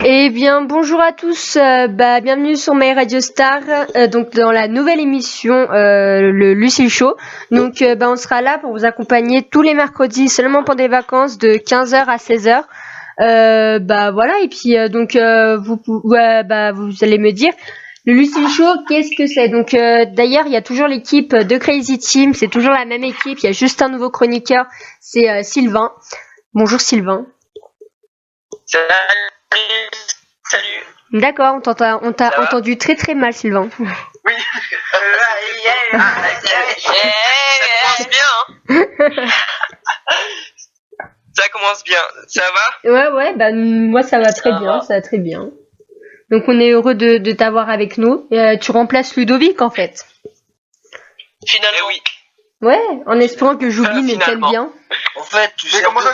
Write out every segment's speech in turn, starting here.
Eh bien, bonjour à tous, bienvenue sur My Radio Star, donc dans la nouvelle émission, le Lucille Show. Donc, on sera là pour vous accompagner tous les mercredis, seulement pendant des vacances, de 15h à 16h. Voilà, et puis vous allez me dire, le Lucille Show, qu'est-ce que c'est? Donc, d'ailleurs, il y a toujours l'équipe de Crazy Team, c'est toujours la même équipe, il y a juste un nouveau chroniqueur, c'est Sylvain. Bonjour Sylvain. Salut. D'accord, on t'a entendu très très mal, Sylvain. Oui. Ça commence bien. Hein. Ça commence bien. Ça va? Ouais, moi ça va très bien, ça va très bien. Donc on est heureux de t'avoir avec nous. Tu remplaces Ludovic en fait. Finalement. Oui. Ouais, en espérant que Joubine t'aime bien. En fait, tu sais. Mais comment ça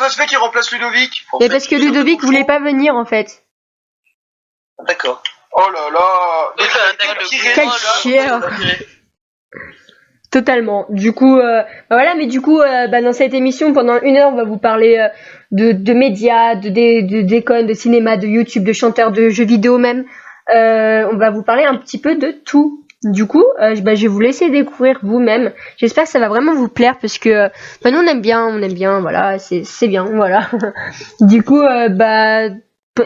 se fait qu'il remplace Ludovic? Mais parce que Ludovic voulait pas venir en fait. D'accord. Oh là là. Quel chien. Totalement. Du coup, dans cette émission, pendant 1 heure, on va vous parler de médias, d'écoles, de cinéma, de YouTube, de chanteurs, de jeux vidéo même. On va vous parler un petit peu de tout. Du coup, je vais vous laisser découvrir vous-même. J'espère que ça va vraiment vous plaire parce que nous on aime bien, voilà, c'est bien, voilà. Du coup,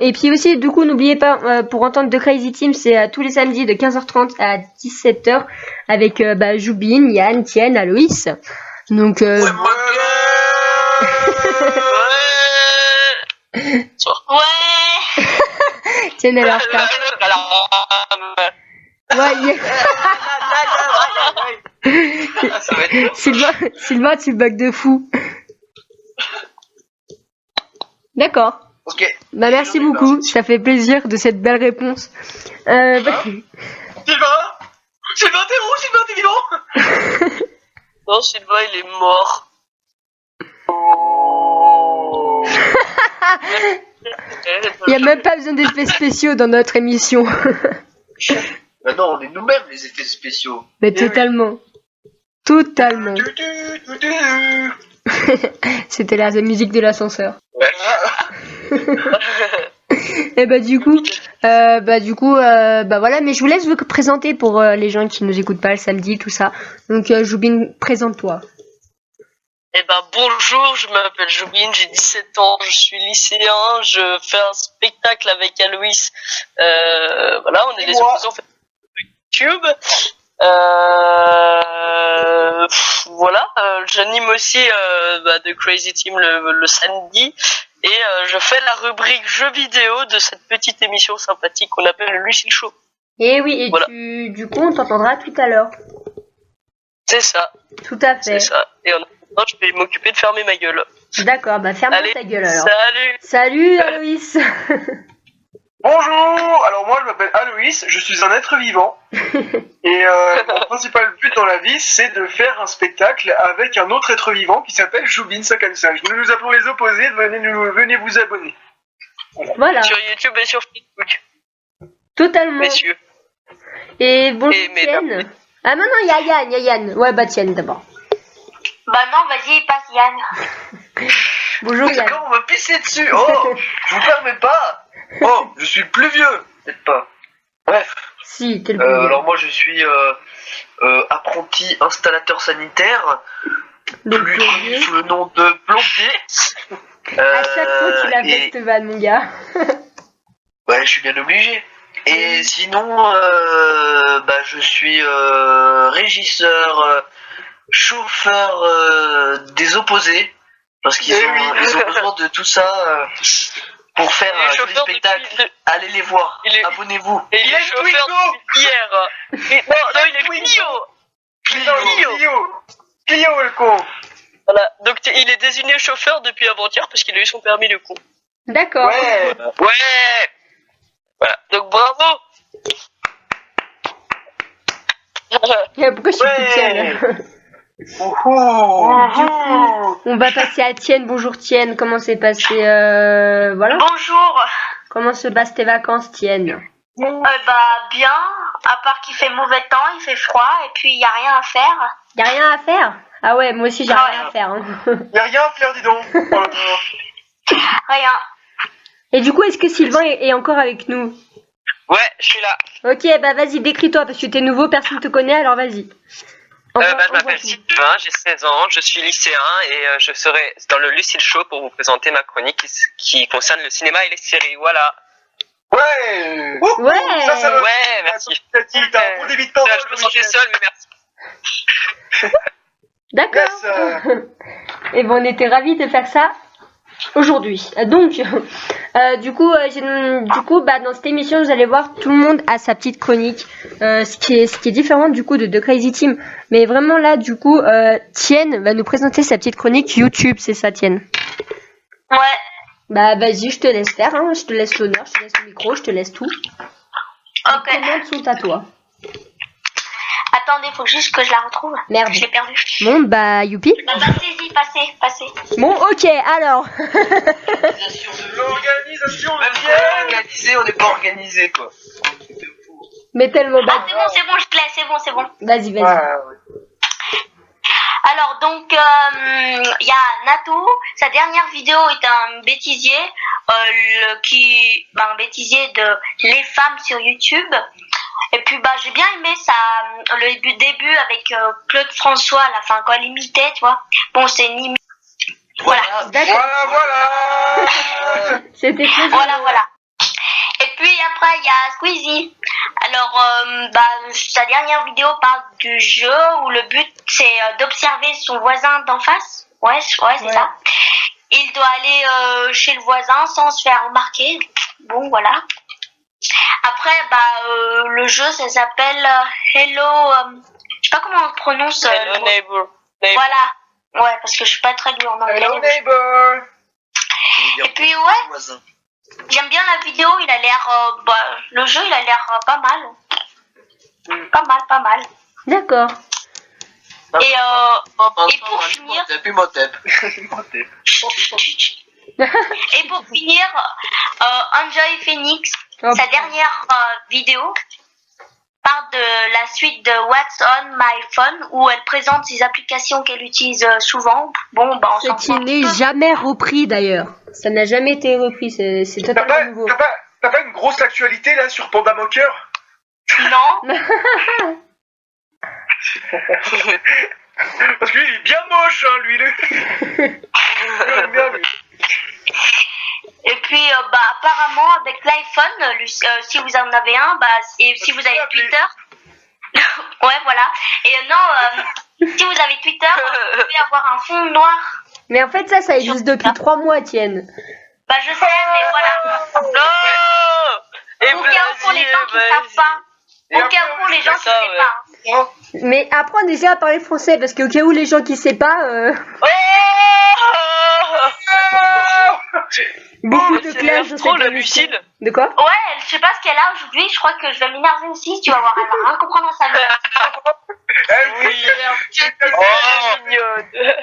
et puis aussi, du coup, n'oubliez pas, pour entendre The Crazy Team, c'est tous les samedis de 15h30 à 17h avec Joubine, Yann, Tienne, Aloïs. Donc, Ouais. Tienne, elle est en retard. Ouais. Sylvain, tu bugs de fou. D'accord. Ok. Merci beaucoup, ça fait plaisir de cette belle réponse. Sylvain, t'es où? Sylvain, t'es vivant? Non, Sylvain, il est mort. Il n'y a même pas besoin d'effets spéciaux dans notre émission. Non, on est nous-mêmes les effets spéciaux. Mais totalement. Totalement. C'était la musique de l'ascenseur. Ouais. Et voilà, mais je vous laisse vous présenter pour les gens qui nous écoutent pas le samedi, tout ça. Donc, Joubine, présente-toi. Bonjour, je m'appelle Joubine, j'ai 17 ans, je suis lycéen, je fais un spectacle avec Aloïs. On est les opposants sur YouTube. J'anime aussi de Crazy Team le samedi et je fais la rubrique jeux vidéo de cette petite émission sympathique qu'on appelle le Lucille Show. Et oui, et voilà. Du coup on t'entendra tout à l'heure. C'est ça. Tout à fait. C'est ça. Et en attendant, je vais m'occuper de fermer ma gueule. D'accord, ferme ta gueule alors. Salut Aloïs. Bonjour, alors moi je m'appelle Aloïs, je suis un être vivant et mon principal but dans la vie c'est de faire un spectacle avec un autre être vivant qui s'appelle Joubine 55. Nous nous appelons les opposés, venez vous abonner. Voilà. Sur YouTube et sur Facebook. Totalement. Messieurs. Et bonjour Tienne. Ah non, il y a Yann. Ouais, Tienne d'abord. Non, vas-y, passe Yann. Bonjour Yann. D'accord, on va pisser dessus. Oh, je vous permets pas. Oh, je suis plus vieux. Peut-être pas. Bref. Si, t'es le plus vieux. Alors moi je suis apprenti installateur sanitaire, plus connu sous le nom de plombier. À chaque fois tu la fais cette vanne, mon gars. Ouais, je suis bien obligé. Et sinon, je suis régisseur, chauffeur des opposés, parce qu'ils ils ont besoin de tout ça pour faire tous les spectacles. Allez les voir, abonnez-vous. Et il est chauffeur depuis hier. Non, il est Clio le con. Voilà, donc il est désigné chauffeur depuis avant-hier parce qu'il a eu son permis de con. D'accord. Ouais. Voilà, donc bravo. Pourquoi je suis plus Tienne? Du coup, on va passer à Tienne. Bonjour Tienne, comment s'est passé voilà. Bonjour. Comment se passent tes vacances, Tienne? Bien, à part qu'il fait mauvais temps, il fait froid et puis il y a rien à faire. Y a rien à faire? Ah ouais, moi aussi j'ai rien à faire. Hein. Y a rien à faire, dis donc. Rien. Et du coup, est-ce que Sylvain est encore avec nous? Ouais, je suis là. Ok, bah vas-y, décris-toi, parce que t'es nouveau, personne te connaît, alors vas-y. Je m'appelle Sylvain, j'ai 16 ans, je suis lycéen et je serai dans le Lucille Show pour vous présenter ma chronique qui concerne le cinéma et les séries, voilà. Ouais. Ouais. Ça va. Ouais, merci. T'as un bon débit de parole. Je me sentais seul, mais merci. D'accord. Yes. Et bon, on était ravis de faire ça aujourd'hui. Donc, du coup, dans cette émission, vous allez voir, tout le monde a sa petite chronique, ce qui est différent du coup de Crazy Team. Mais vraiment là, du coup, Tienne va nous présenter sa petite chronique YouTube, c'est ça, Tienne? Ouais. Bah vas-y, je te laisse faire, hein. Je te laisse l'honneur, je te laisse le micro, je te laisse tout. Ok. Les commandes sont à toi. Attendez, faut juste que je la retrouve. Merde. Je l'ai perdue. Bon, bah youpi. Bah, passez-y, passez. Bon, ok, alors. L'organisation Même si on est organisé, on n'est pas organisé, quoi. Mais tellement Ah, bas. c'est bon, je te laisse, c'est bon. Vas-y, vas-y. Ouais. Alors, donc, il y a Nato. Sa dernière vidéo est un bêtisier, un bêtisier de les femmes sur YouTube. Et puis, j'ai bien aimé le début avec Claude François à la fin, quand elle imitait, tu vois. Bon, c'est une imitation. Voilà. D'accord. Voilà. C'était très Voilà. Et puis après, il y a Squeezie. Alors, sa dernière vidéo parle du jeu où le but, c'est d'observer son voisin d'en face. Ouais, c'est ça. Il doit aller chez le voisin sans se faire remarquer. Bon, voilà. Après, le jeu, ça s'appelle Hello... je sais pas comment on le prononce. Hello Neighbor. Voilà. Ouais, parce que je suis pas très douée en anglais. Hello neighbor. Et puis, ouais. J'aime bien la vidéo, il a l'air... le jeu, il a l'air pas mal. Pas mal. D'accord. Et pour finir... Et pour finir, Enjoy Phoenix, sa dernière vidéo, parle de la suite de What's on My Phone, où elle présente ses applications qu'elle utilise souvent. Bon, on Ce s'en qui fout. n'est jamais repris d'ailleurs. Ça n'a jamais été repris, c'est totalement nouveau. T'as pas une grosse actualité là sur Panda Mocker? Non. Parce que lui, il est bien moche, hein, lui. J'aime bien, lui. Et puis, apparemment, avec l'iPhone, si vous en avez un, et si vous avez Twitter, ouais, voilà. Et si vous avez Twitter, vous pouvez avoir un fond noir. Mais en fait, ça existe depuis 3 mois, Tienne. Je sais, mais voilà. Non. Au cas où pour les gens qui ne savent pas. Au cas où pour les gens qui ne savent pas. Mais apprends déjà à parler français, parce qu'au cas où les gens qui ne savent pas... Beaucoup de clashs dans trop cette le émission. Lucille. De quoi? Ouais, je sais pas ce qu'elle a aujourd'hui, je crois que je vais m'énerver aussi, tu vas voir, elle va rien comprendre à sa vie. Oui. Oh, mignonne.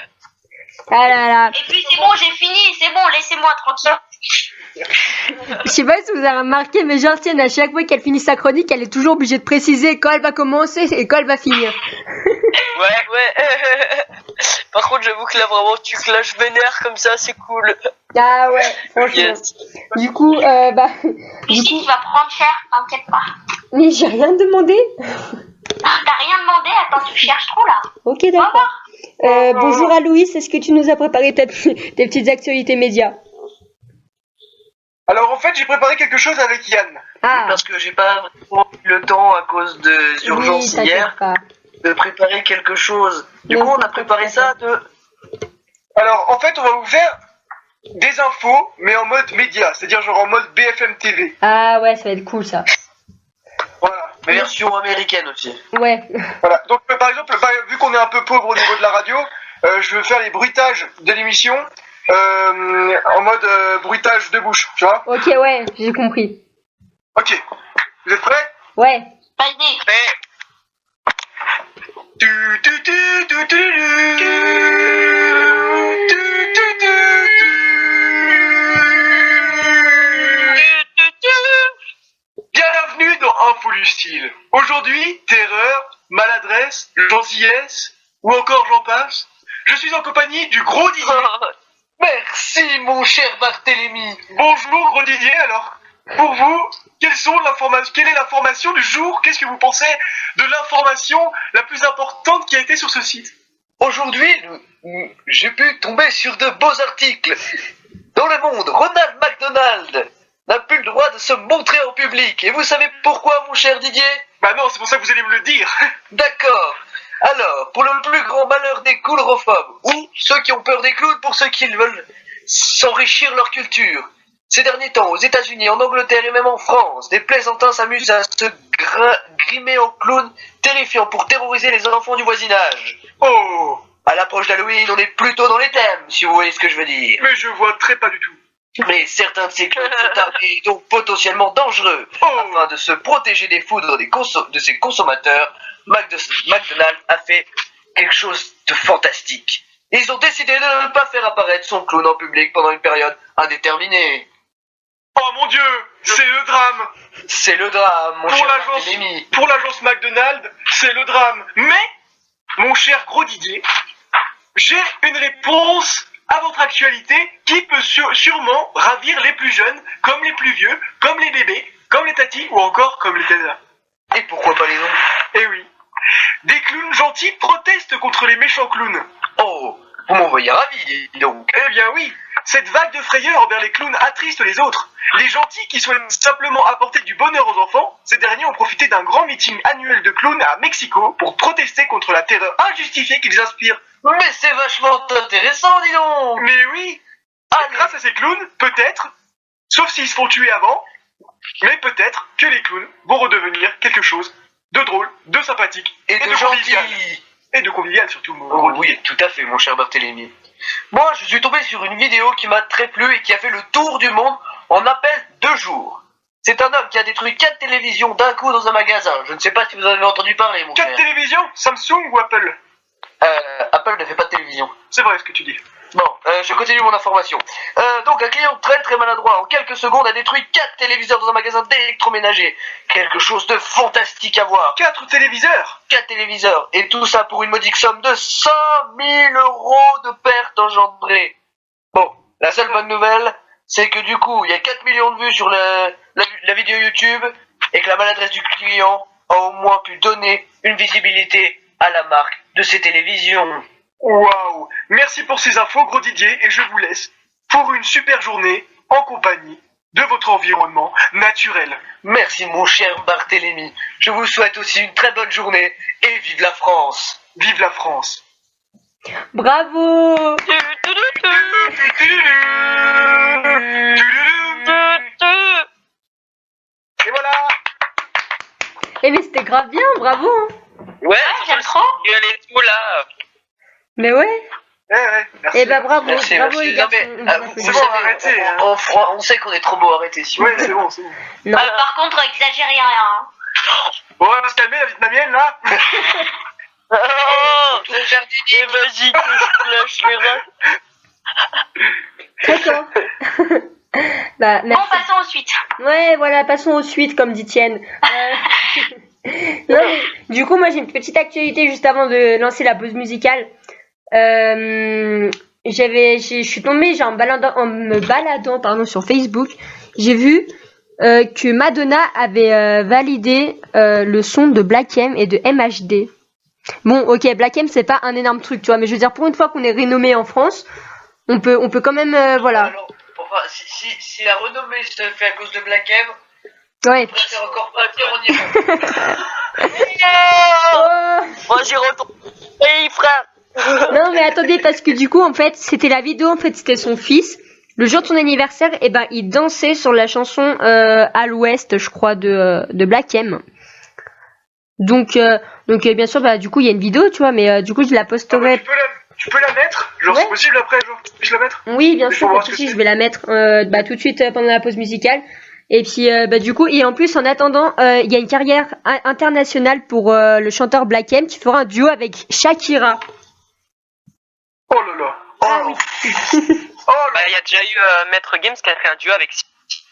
Ah là là. Et puis c'est bon, j'ai fini, c'est bon, laissez-moi tranquille. Je sais pas si vous avez remarqué, mais genre, Tienne, à chaque fois qu'elle finit sa chronique, elle est toujours obligée de préciser quand elle va commencer et quand elle va finir. Ouais. Par contre, j'avoue que là, vraiment, tu clashes vénère comme ça, c'est cool. Ah ouais, franchement. Yes. Du coup, Ici, tu vas prendre cher, t'inquiète pas. Mais j'ai rien demandé. T'as rien demandé, attends, tu cherches trop là. Ok, d'accord. Bonjour à Louis, est-ce que tu nous as préparé tes petites actualités médias? Alors en fait, j'ai préparé quelque chose avec Yann. Ah, Parce que j'ai pas vraiment eu le temps à cause des urgences oui, hier t'inquiète pas. de préparer quelque chose. Du Non, coup, on a t'inquiète préparé pas. ça de. Alors en fait, on va vous faire des infos, mais en mode média, c'est-à-dire genre en mode BFM TV. Ah ouais, ça va être cool ça. Voilà. Mais version américaine aussi. Ouais. Voilà. Donc par exemple, vu qu'on est un peu pauvre au niveau de la radio, je vais faire les bruitages de l'émission en mode bruitage de bouche, tu vois. Ok, ouais, j'ai compris. Ok. Vous êtes prêts? Ouais. Vas-y. Tu, tu, tu, tu, tu, tu, tu, tu, tu, Bienvenue dans Info Lucille. Aujourd'hui, terreur, maladresse, gentillesse, ou encore j'en passe. Je suis en compagnie du gros Didier. Merci, mon cher Barthélemy. Bonjour, gros Didier. Alors, pour vous, quelle est l'information du jour? Qu'est-ce que vous pensez de l'information la plus importante qui a été sur ce site? Aujourd'hui, j'ai pu tomber sur de beaux articles. Dans le monde, Ronald McDonald n'a plus le droit de se montrer en public. Et vous savez pourquoi, mon cher Didier? Bah non, c'est pour ça que vous allez me le dire. D'accord. Alors, pour le plus grand malheur des clownophobes, ou ceux qui ont peur des clowns pour ceux qui veulent s'enrichir leur culture, ces derniers temps, aux États-Unis, en Angleterre et même en France, des plaisantins s'amusent à se grimer en clown terrifiant pour terroriser les enfants du voisinage. Oh! À l'approche d'Halloween, on est plutôt dans les thèmes, si vous voyez ce que je veux dire. Mais je vois très pas du tout. Mais certains de ces clowns sont armés, donc potentiellement dangereux. Afin de se protéger des foudres de ses consommateurs, McDonald's a fait quelque chose de fantastique. Ils ont décidé de ne pas faire apparaître son clown en public pendant une période indéterminée. Oh mon Dieu, c'est le drame. C'est le drame, mon cher Barthélemy. Pour l'agence McDonald's, c'est le drame. Mais, mon cher gros Didier, j'ai une réponse à votre actualité qui peut sûrement ravir les plus jeunes, comme les plus vieux, comme les bébés, comme les tatis ou encore comme les tétas. Et pourquoi pas les autres? Eh oui. Des clowns gentils protestent contre les méchants clowns. Oh, vous m'envoyez ravi, dis donc. Eh bien oui, cette vague de frayeur envers les clowns attriste les autres. Les gentils qui souhaitent simplement apporter du bonheur aux enfants, ces derniers ont profité d'un grand meeting annuel de clowns à Mexico pour protester contre la terreur injustifiée qu'ils inspirent. Mais c'est vachement intéressant, dis donc. Mais oui. Grâce à ces clowns, peut-être, sauf s'ils se font tuer avant, mais peut-être que les clowns vont redevenir quelque chose de drôle, de sympathique et de convivial. gentil. Et de convivial surtout. Oui, tout à fait, mon cher Barthélemy. Moi, je suis tombé sur une vidéo qui m'a très plu et qui a fait le tour du monde en à peine 2 jours. C'est un homme qui a détruit 4 télévisions d'un coup dans un magasin. Je ne sais pas si vous en avez entendu parler, mon cher. 4 télévisions? Samsung ou Apple? Apple ne fait pas de télévision. C'est vrai ce que tu dis. Bon, je continue mon information. Donc, un client très maladroit, en quelques secondes, a détruit 4 téléviseurs dans un magasin d'électroménager. Quelque chose de fantastique à voir. 4 téléviseurs? 4 téléviseurs. Et tout ça pour une modique somme de 100 000 € de pertes engendrées. Bon, la seule bonne nouvelle, c'est que du coup, il y a 4 millions de vues sur la vidéo YouTube et que la maladresse du client a au moins pu donner une visibilité à la marque de ces télévisions. Waouh! Merci pour ces infos, gros Didier, et je vous laisse pour une super journée en compagnie de votre environnement naturel. Merci, mon cher Barthélemy. Je vous souhaite aussi une très bonne journée et vive la France! Vive la France! Bravo! Et voilà! Eh mais c'était grave bien, bravo! Ouais, j'aime trop. Il y a les tout là. Mais ouais! Ouais, merci. Eh bah bravo, Merci, bravo merci. les garçons. c'est bon, arrêtez, hein. On sait qu'on est trop beau, arrêtez. Si Ouais, c'est bon, c'est bon. Non. Par contre, exagérez rien. Hein. Bon, on va se calmer, la vie de ma mienne, là. Oh, et vas-y que je lâche les rats. D'accord. Bah Bon, merci. passons aux suites. Ouais, voilà, passons aux suites, comme dit Tienne. Non, mais, du coup, moi j'ai une petite actualité juste avant de lancer la pause musicale. Je suis tombée, en me baladant, pardon, sur Facebook, j'ai vu que Madonna avait validé le son de Black M et de MHD. Bon, ok, Black M c'est pas un énorme truc, tu vois, mais je veux dire, pour une fois qu'on est renommé en France, on peut quand même, voilà. Alors, enfin, si la renommée se fait à cause de Black M, Ouais. c'est encore pas pire, on y va. Oh. Moi j'y retourne. Hey frère. Non mais attendez, parce que du coup en fait c'était la vidéo, en fait c'était son fils. Le jour de son anniversaire, et ben il dansait sur la chanson à l'ouest, je crois, de Black M. Donc bien sûr, bah du coup il y a une vidéo, tu vois, mais du coup je la posterai. Tu peux la mettre? Genre, Ouais. c'est possible après, genre, je la mettre? Oui, bien Mais sûr, faut pas voir de ce que souci, c'est. je vais la mettre tout de suite pendant la pause musicale. Et puis bah du coup, et en plus en attendant, il y a une carrière internationale pour le chanteur Black M qui fera un duo avec Shakira. Oh là là. Oh Ah là. oui. Oh là. Bah, il y a déjà eu Maître Games qui a fait un duo avec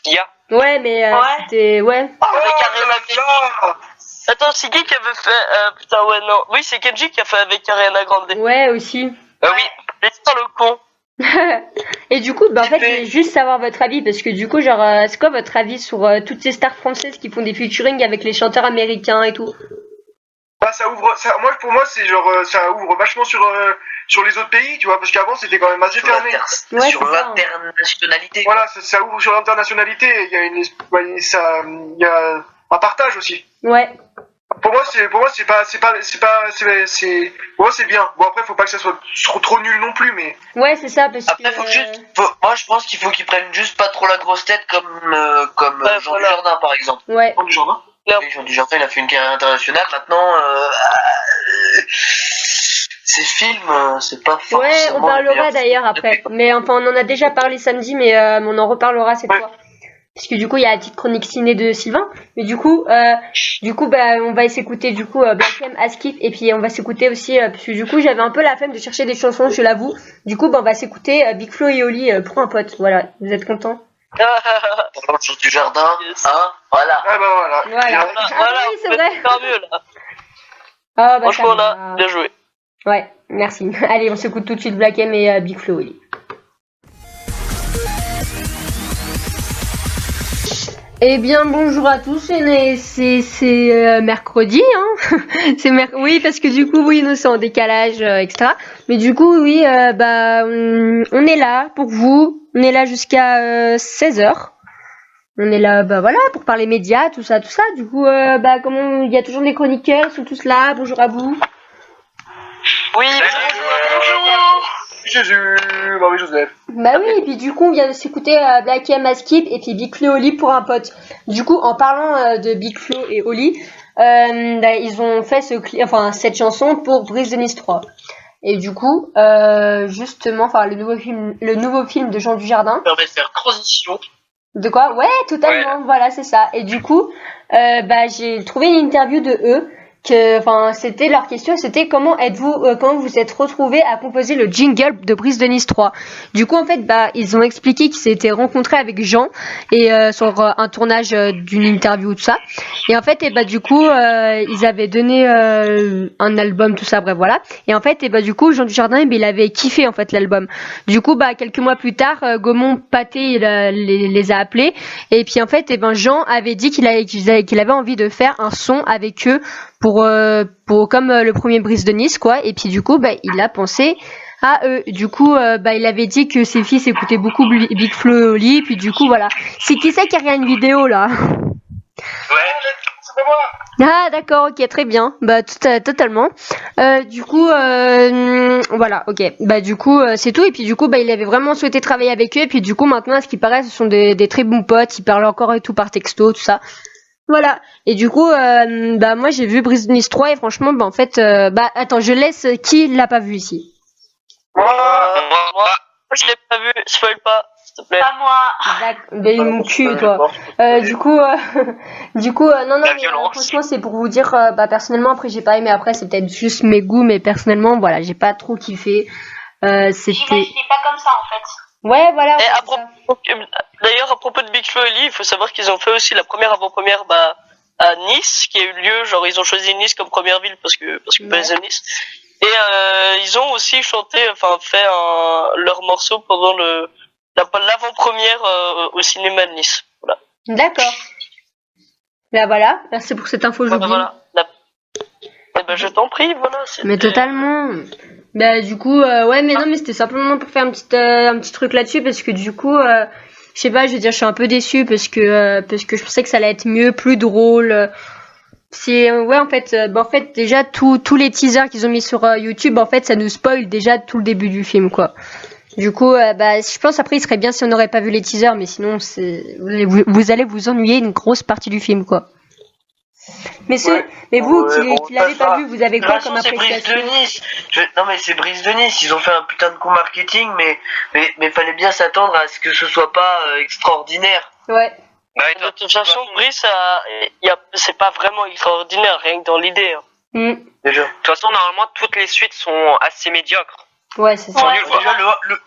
Sia. Ouais, mais Ouais. c'était ouais. Avec Oh Ariana là là. Attends, c'est qui avait fait putain, ouais, non. Oui, c'est Kenji qui a fait avec Ariana Grande. Ouais aussi. Oui, mais c'est pas le con. Et du coup, en fait, je voulais juste savoir votre avis, parce que du coup, genre, c'est quoi votre avis sur toutes ces stars françaises qui font des featuring avec les chanteurs américains et tout? Bah, pour moi, c'est genre, ça ouvre vachement sur les autres pays, tu vois, parce qu'avant, c'était quand même assez fermé. Sur l'internationalité. Voilà, ça ouvre sur l'internationalité, il y a un partage aussi. Ouais. Pour moi, c'est bien. Bon, après, faut pas que ça soit trop nul non plus, mais. Ouais, c'est ça, parce après, que. Moi, je pense qu'il faut qu'ils prennent juste pas trop la grosse tête comme Jean Dujardin, par exemple. Ouais. Jean Dujardin. Oui, Jean Dujardin, il a fait une carrière internationale. Maintenant, ces films, c'est pas forcément. Ouais, on parlera d'ailleurs après. Mais enfin, on en a déjà parlé samedi, mais on en reparlera cette fois. Parce que du coup, il y a la petite chronique ciné de Sylvain. Mais du coup, on va s'écouter du coup Black M, Askip, et puis on va s'écouter aussi, parce que du coup, j'avais un peu la flemme de chercher des chansons, je l'avoue. Du coup, on va s'écouter Big Flo et Oli pour un pote. Voilà, vous êtes contents? Sur du jardin, hein, voilà. Ah bah voilà. Ah oui, c'est vrai. C'est mieux là. Ah, bah, franchement là, bien joué. Ouais, merci. Allez, on s'écoute tout de suite Black M et Big Flo et Oli. Eh bien, bonjour à tous, c'est mercredi, hein. Oui, parce que du coup, oui, nous sommes en décalage, etc. Mais du coup, oui, on est là pour vous. On est là jusqu'à 16h. On est là, voilà, pour parler médias, tout ça. Du coup, comment il y a toujours des chroniqueurs, ils sont tous là. Bonjour à vous. Oui, bonjour. Joseph. Bah oui, et puis du coup, on vient de s'écouter Black M, Askip et puis Big Flo et Oli pour un pote. Du coup, en parlant de Big Flo et Oli, ils ont fait cette chanson pour Brise de Nice 3. Et du coup, justement, le nouveau film de Jean Dujardin. Ça permet de faire transition. De quoi? Ouais, totalement, ouais. Voilà, c'est ça. Et du coup, j'ai trouvé une interview de eux. C'était leur question, c'était comment vous êtes retrouvés à composer le jingle de Brise de Nice 3. Du coup, en fait, ils ont expliqué qu'ils s'étaient rencontrés avec Jean et sur un tournage d'une interview, tout ça. Et en fait, du coup, ils avaient donné un album, tout ça, bref, voilà. Et en fait, du coup, Jean Dujardin, il avait kiffé en fait l'album. Du coup, quelques mois plus tard, Gaumont Pathé les a appelés. Et puis en fait, Jean avait dit qu'il avait envie de faire un son avec eux pour comme le premier Brise de Nice, quoi. Et puis du coup, il a pensé à eux. Du coup, il avait dit que ses fils écoutaient beaucoup Big Flo et Oli. Puis du coup, voilà. C'est qui ça qui a une vidéo là? Ouais, c'est pas moi. Ah d'accord, ok, très bien. Totalement. Du coup, voilà, ok. Du coup, c'est tout. Et puis du coup, il avait vraiment souhaité travailler avec eux. Et puis du coup, maintenant, à ce qui paraît, ce sont des très bons potes. Ils parlent encore et tout par texto, tout ça. Voilà. Et du coup, moi j'ai vu Brise de Nice 3 et franchement, en fait, attends, je laisse qui l'a pas vu ici. Moi, je l'ai pas vu, spoil pas, s'il te plaît. Pas moi. Mais mon cul, toi. Du coup, non, mais franchement, c'est pour vous dire, personnellement, après j'ai pas aimé, après c'est peut-être juste mes goûts, mais personnellement, voilà, j'ai pas trop kiffé. J'imaginais pas comme ça en fait. Ouais, voilà. D'ailleurs, à propos de Big Flo et Oli, il faut savoir qu'ils ont fait aussi la première avant-première à Nice, qui a eu lieu, genre ils ont choisi Nice comme première ville parce que Brise de Nice. Et ils ont aussi fait leur morceau pendant l'avant-première au cinéma de Nice. Voilà. D'accord. Voilà, merci pour cette info, Joby. Voilà. Je t'en prie, voilà. Mais totalement. Du coup, ouais, mais non, mais c'était simplement pour faire un petit truc là-dessus, parce que du coup, je sais pas, je veux dire, je suis un peu déçue parce que je pensais que ça allait être mieux, plus drôle. En fait, déjà tous les teasers qu'ils ont mis sur YouTube, en fait, ça nous spoil déjà tout le début du film, quoi. Du coup, je pense après il serait bien si on n'aurait pas vu les teasers, mais sinon vous allez vous ennuyer une grosse partie du film, quoi. Mais vous qui l'avez pas vu, vous avez quoi comme appréciation? C'est Brise de Nice. Non mais c'est Brise de Nice. Ils ont fait un putain de coup marketing, mais fallait bien s'attendre à ce que ce soit pas extraordinaire. Ouais. De toute façon, Brice, c'est pas vraiment extraordinaire, rien que dans l'idée. Hein. Déjà. De toute façon, normalement, toutes les suites sont assez médiocres. Ouais, c'est ça.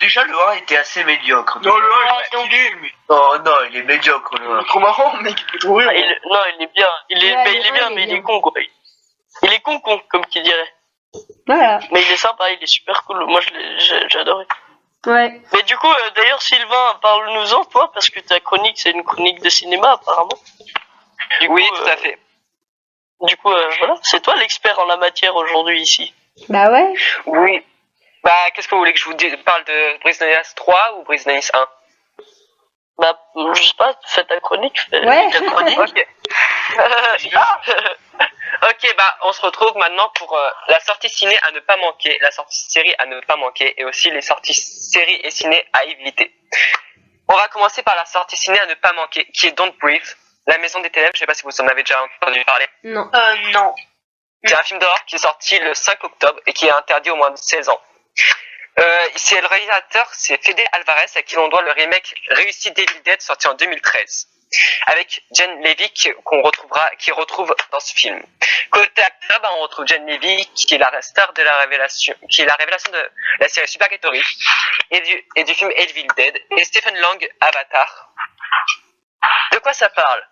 Déjà, le 1 était assez médiocre. Non, le 1 est stylé, mais. Non, il est médiocre, le 1. Il est trop marrant, mec, il peut trop rire. Non, il est bien. Il est bien, mais il est con, quoi. Il est con, comme qui dirait. Voilà. Mais il est sympa, il est super cool. Moi, j'ai adoré. Ouais. Mais du coup, d'ailleurs, Sylvain, parle-nous-en, toi, parce que ta chronique, c'est une chronique de cinéma, apparemment. Oui, tout à fait. Du coup, voilà, c'est toi l'expert en la matière aujourd'hui ici. Bah ouais. Oui. Bah, qu'est-ce que vous voulez que je vous parle de Brise de Nice 3 ou Brise de Nice 1? Bah, je sais pas, fais ta chronique. Ouais. Ta chronique. Ok. Ok, bah, on se retrouve maintenant pour la sortie ciné à ne pas manquer, la sortie série à ne pas manquer et aussi les sorties séries et ciné à éviter. On va commencer par la sortie ciné à ne pas manquer, qui est Don't Breathe, La Maison des Ténèbres. Je sais pas si vous en avez déjà entendu parler. Non. Non. C'est un film d'horreur qui est sorti le 5 octobre et qui est interdit aux moins de 16 ans. C'est le réalisateur, c'est Fede Alvarez, à qui l'on doit le remake réussi d'Evil Dead sorti en 2013. Avec Jen Levy qui retrouve dans ce film. Côté acteur, on retrouve Jen Levy qui est la star de la révélation, qui est la révélation de la série Supergatory et du film Evil Dead, et Stephen Lang, Avatar. De quoi ça parle?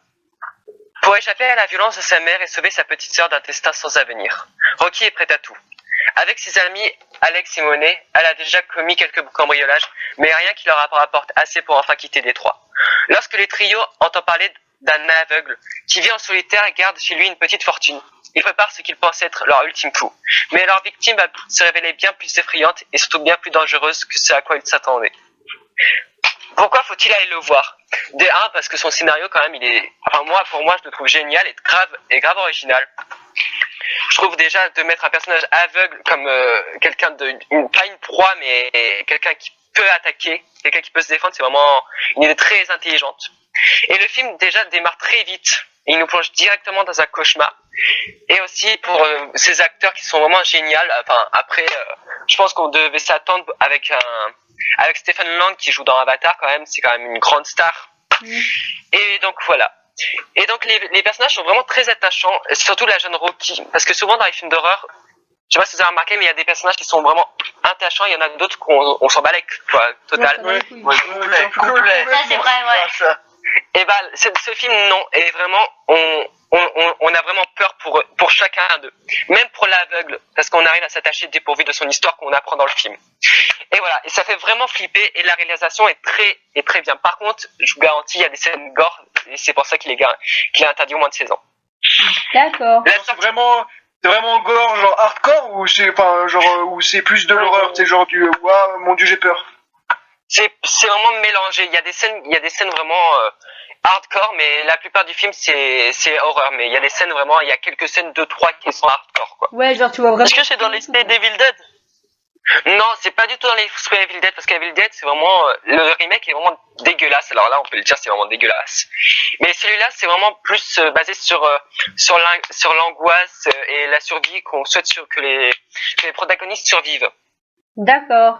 Pour échapper à la violence de sa mère et sauver sa petite sœur d'un destin sans avenir, Rocky est prête à tout. Avec ses amis Alex et Monet, elle a déjà commis quelques cambriolages, mais rien qui leur rapporte assez pour enfin quitter Détroit. Lorsque les trios entendent parler d'un aveugle qui vit en solitaire et garde chez lui une petite fortune, ils préparent ce qu'ils pensent être leur ultime coup. Mais leur victime va se révéler bien plus effrayante et surtout bien plus dangereuse que ce à quoi ils s'attendaient. Pourquoi faut-il aller le voir? De un, parce que son scénario quand même, pour moi je le trouve génial et grave original. Je trouve déjà de mettre un personnage aveugle comme quelqu'un pas une proie, mais quelqu'un qui peut attaquer, quelqu'un qui peut se défendre, c'est vraiment une idée très intelligente. Et le film déjà démarre très vite. Et il nous plonge directement dans un cauchemar. Et aussi pour ces acteurs qui sont vraiment géniaux. Enfin, après, je pense qu'on devait s'attendre avec Stephen Lang qui joue dans Avatar quand même. C'est quand même une grande star. Et donc voilà. Et donc les personnages sont vraiment très attachants, surtout la jeune Rocky, parce que souvent dans les films d'horreur, je sais pas si vous avez remarqué, mais il y a des personnages qui sont vraiment attachants, il y en a d'autres qu'on s'en bat quoi, total. Complet. Ça, c'est vrai, ouais. Et bah, ce film, non, et vraiment, on a vraiment peur pour chacun d'eux, même pour l'aveugle, parce qu'on arrive à s'attacher dépourvu de son histoire qu'on apprend dans le film. Et voilà, et ça fait vraiment flipper, et la réalisation est très bien. Par contre, je vous garantis, il y a des scènes gore, et c'est pour ça qu'il est interdit au moins de 16 ans. D'accord. C'est vraiment gore, genre hardcore, ou c'est plus de l'horreur, c'est genre du waouh, mon dieu, j'ai peur. C'est vraiment mélangé. Il y a des scènes vraiment hardcore, mais la plupart du film c'est horreur. Mais il y a des scènes vraiment, il y a quelques scènes 2-3 qui sont hardcore, quoi. Ouais, genre tu vois vraiment. Est-ce que c'est dans l'esprit d'Evil Dead? Non, c'est pas du tout dans l'esprit Evil Dead, parce qu'Evil Dead c'est vraiment le remake est vraiment dégueulasse. Alors là, on peut le dire, c'est vraiment dégueulasse. Mais celui-là, c'est vraiment plus basé sur l'angoisse et la survie qu'on souhaite que les protagonistes survivent. D'accord.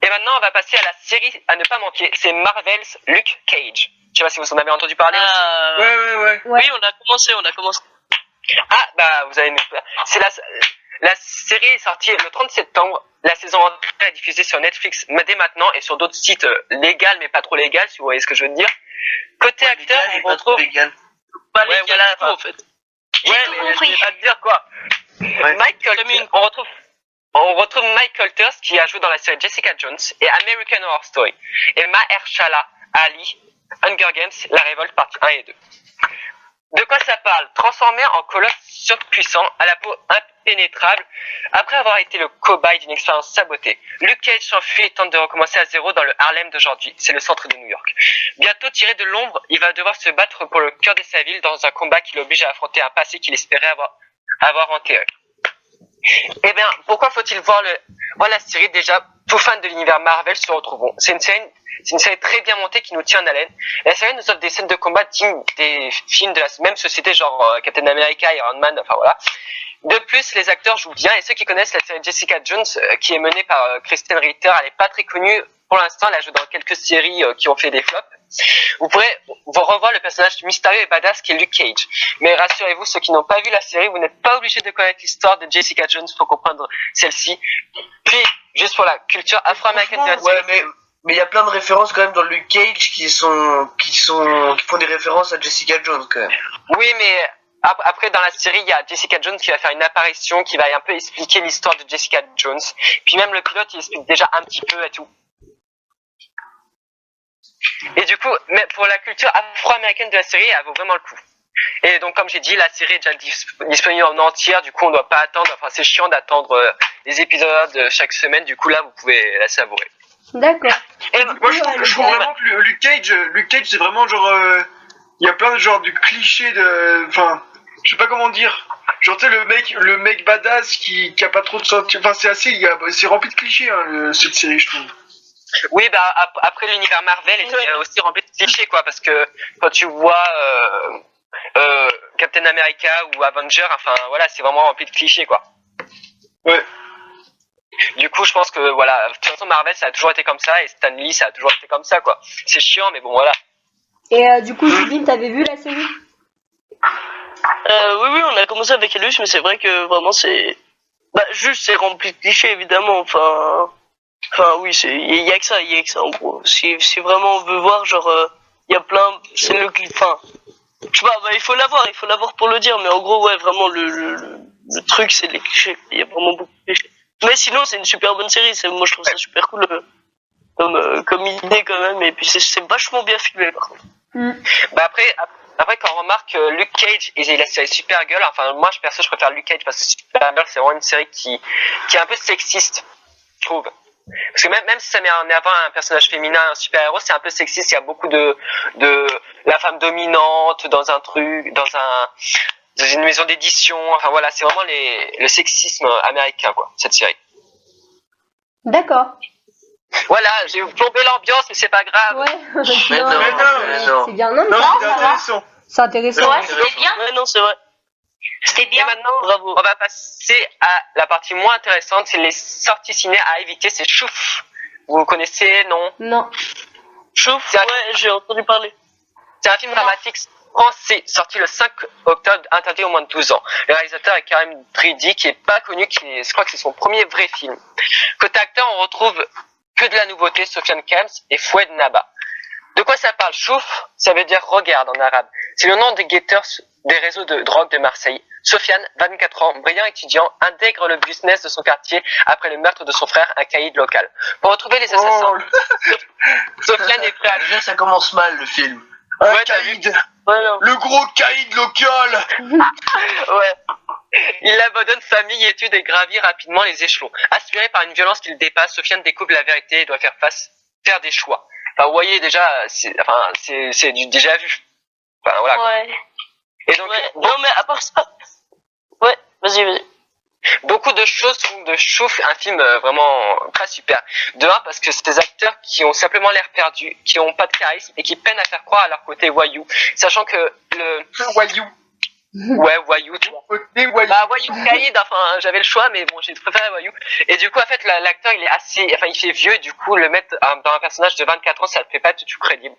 Et maintenant, on va passer à la série à ne pas manquer. C'est Marvel's Luke Cage. Je sais pas si vous en avez entendu parler aussi. Ouais. Oui, on a commencé. Ah, bah, vous avez... C'est la série est sortie le 30 septembre. La saison entière est diffusée sur Netflix dès maintenant et sur d'autres sites légaux, mais pas trop légaux, si vous voyez ce que je veux dire. Côté acteur, on retrouve... Pas légal du tout, en fait. Ouais, mais je vais pas te dire quoi. On retrouve Mike Colters qui a joué dans la série Jessica Jones et American Horror Story. Et Mahershala Ali, Hunger Games, La Révolte partie 1 et 2. De quoi ça parle? Transformé en colosse surpuissant, à la peau impénétrable, après avoir été le cobaye d'une expérience sabotée, Luke Cage s'enfuit et tente de recommencer à zéro dans le Harlem d'aujourd'hui. C'est le centre de New York. Bientôt tiré de l'ombre, il va devoir se battre pour le cœur de sa ville dans un combat qui l'oblige à affronter un passé qu'il espérait avoir enterré. Eh bien, pourquoi faut-il voir la série? Déjà, tous fans de l'univers Marvel se retrouveront. C'est une série très bien montée qui nous tient en haleine. La série nous offre des scènes de combat dignes des films de la même société, genre Captain America, Iron Man, enfin voilà. De plus, les acteurs jouent bien, et ceux qui connaissent la série Jessica Jones, qui est menée par Kristen Ritter, elle n'est pas très connue pour l'instant, elle a joué dans quelques séries qui ont fait des flops. Vous pourrez revoir le personnage mystérieux et badass qui est Luke Cage. Mais rassurez-vous, ceux qui n'ont pas vu la série, vous n'êtes pas obligés de connaître l'histoire de Jessica Jones pour comprendre celle-ci. Puis, juste pour la culture afro-américaine de la série. Ouais, mais il y a plein de références quand même dans Luke Cage qui font des références à Jessica Jones quand même. Oui, mais Après, dans la série, il y a Jessica Jones qui va faire une apparition, qui va un peu expliquer l'histoire de Jessica Jones. Puis même le pilote, il explique déjà un petit peu et tout. Et du coup, mais pour la culture afro-américaine de la série, elle vaut vraiment le coup. Et donc, comme j'ai dit, la série est déjà disponible en entière. Du coup, on ne doit pas attendre. Enfin, c'est chiant d'attendre les épisodes chaque semaine. Du coup, là, vous pouvez la savourer. D'accord. Et Moi, je trouve vraiment que Luke Cage, c'est vraiment genre. Il y a plein de genre de clichés de. Enfin, je sais pas comment dire. Genre, tu sais, le mec badass qui a pas trop de sortie. Enfin, c'est rempli de clichés, hein, cette série, je trouve. oui, bah après l'univers Marvel est aussi rempli de clichés, quoi, parce que quand tu vois Captain America ou Avenger, enfin voilà, c'est vraiment rempli de clichés, quoi. Ouais. Du coup, je pense que voilà, de toute façon Marvel ça a toujours été comme ça et Stan Lee ça a toujours été comme ça, quoi. C'est chiant, mais bon voilà. Et du coup, Sylvine, t'avais vu la série? Oui, on a commencé avec Elus, mais c'est vrai que vraiment c'est. Bah, juste c'est rempli de clichés, évidemment. Enfin, oui, il y a que ça, en gros. Si vraiment on veut voir, genre, il y a plein. C'est le. Enfin, je sais pas, bah, il faut l'avoir pour le dire, mais en gros, ouais, vraiment, le truc, c'est les clichés. Il y a vraiment beaucoup de clichés. Mais sinon, c'est une super bonne série. Moi, je trouve ça super cool comme idée, quand même. Et puis, c'est vachement bien filmé, par contre. Bah après quand on remarque Luke Cage et la série Supergirl, enfin moi je préfère Luke Cage parce que Supergirl c'est vraiment une série qui est un peu sexiste, je trouve. Parce que même si ça met en avant un personnage féminin, un super-héros, c'est un peu sexiste, il y a beaucoup de la femme dominante dans une maison d'édition, enfin voilà, c'est vraiment le sexisme américain, quoi, cette série. D'accord. Voilà, j'ai plombé l'ambiance, mais c'est pas grave. Ouais, Mais non. c'est bien. Non, mais Non, ça c'était va. intéressant. C'est intéressant. Ouais, c'était bien. Ouais, non, c'est vrai. C'était Et bien. maintenant, Bravo. on va passer à la partie moins intéressante, c'est les sorties ciné à éviter, c'est Chouf. Vous connaissez, non? Non. Chouf, C'est un- ouais, j'ai entendu parler. C'est un film dramatique français, sorti le 5 octobre, interdit aux moins de 12 ans. Le réalisateur est Karim Dridi, qui est pas connu, je crois que c'est son premier vrai film. Côté acteur, on retrouve que de la nouveauté, Sofiane Kems et Foued Naba. De quoi ça parle? Chouf, ça veut dire regarde en arabe. C'est le nom des guetteurs des réseaux de drogue de Marseille. Sofiane, 24 ans, brillant étudiant, intègre le business de son quartier après le meurtre de son frère, un caïd local. Pour retrouver les assassins, Sofiane est prêt à... Déjà, ça commence mal le film. Ouais, t'as vu? Caïd. Ouais, non. Le gros caïd local. Ouais. Il abandonne famille, études et gravit rapidement les échelons. Aspiré par une violence qu'il dépasse, Sofiane découvre la vérité et doit faire des choix. Enfin, vous voyez déjà, c'est du déjà vu. Enfin, voilà. Ouais. Et donc, Ouais. Non, mais à part ça. Ouais, vas-y. beaucoup de choses font de Chouf un film vraiment pas super. De un, parce que c'est des acteurs qui ont simplement l'air perdus, qui ont pas de charisme et qui peinent à faire croire à leur côté voyou. Sachant que Wayou. Ouais, voyou, tu vois. Côté Wayou. Bah, voyou, Caïd, enfin, j'avais le choix, mais bon, j'ai préféré voyou. Et du coup, en fait, l'acteur, il fait vieux, et du coup, le mettre dans un personnage de 24 ans, ça ne fait pas du tout crédible.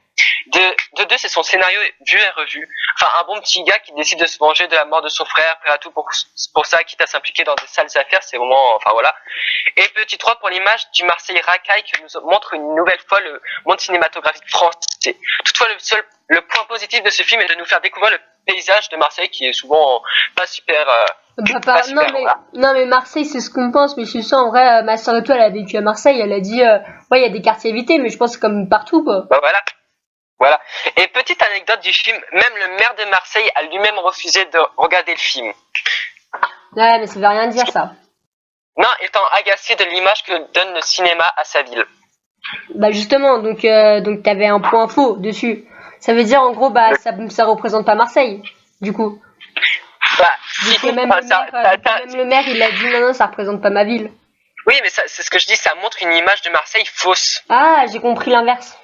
De deux, c'est son scénario vu et revu. Enfin, un bon petit gars qui décide de se venger de la mort de son frère, prêt à tout pour ça, quitte à s'impliquer dans des sales affaires, c'est vraiment, enfin, voilà. Et petit 3 pour l'image du Marseille racaille qui nous montre une nouvelle fois le monde cinématographique français. Toutefois, le point positif de ce film est de nous faire découvrir le paysage de Marseille qui est souvent pas super. Pas super, voilà. Non, mais Marseille, c'est ce qu'on pense, mais je suis sûre, en vrai, ma soeur et toi, elle a vécu à Marseille, elle a dit, ouais, il y a des quartiers évités, mais je pense que c'est comme partout, quoi. Bah voilà. Et petite anecdote du film, même le maire de Marseille a lui-même refusé de regarder le film. Ouais, mais ça veut rien dire, ça. Non, étant agacé de l'image que donne le cinéma à sa ville. Bah, justement, donc t'avais un point faux dessus. Ça veut dire, en gros, bah, ça représente pas Marseille, du coup. Bah, Du coup, même le maire, il a dit, non, ça représente pas ma ville. Oui, mais c'est ce que je dis, ça montre une image de Marseille fausse. Ah, j'ai compris l'inverse.